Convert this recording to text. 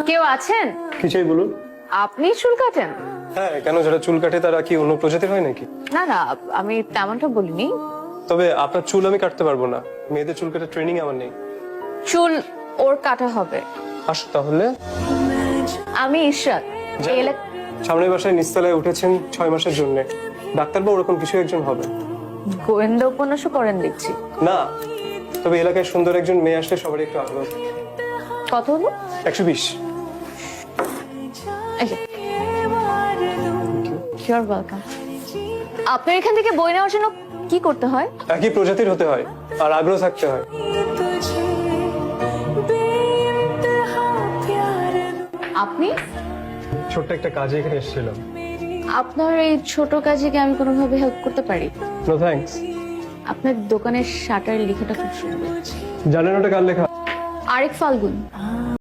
কেউ আছেন? কি চাই বলুন? আপনি চুল কাটেন? হ্যাঁ, কেন যারা চুল কাটে তারা কি অন্য প্রজাতির হয় নাকি? না না, আমি তেমনটা বলিনি। তবে আপনার চুল আমি কাটতে পারবো না, মেয়েদের চুল কাটার ট্রেনিং আমার নেই। চুল ওর কাটা হবে। আসো তাহলে। আমি ইশরাত। এই এলাকা- সামনের বাসায় নিচতলায় উঠেছেন 6 মাসের জন্য। ডাক্তার বা ওরকম কিছু একজন হবে। গোয়েন্দা উপন্যাসও করেন দেখছি। না, তবে এলাকায় সুন্দর একজন মেয়ে আসলে সবারই একটু আগ্রহ থাকে। কত হলো? 120। You're welcome. আপনার এখান থেকে বই নেওয়ার জন্য কি করতে হয়? একই প্রজাতির হতে হয় আর আগ্রহ থাকতে হয়। আপনি? ছোট্ট একটা কাজে এখানে এসেছিলাম। আপনার এই ছোট কাজে কি আমি কোনোভাবে হেল্প করতে পারি? No thanks. আপনার দোকানের শাটারের লেখাটা খুব সুন্দর। জানেন ওটা কার লেখা? আরেক ফাল্গুন।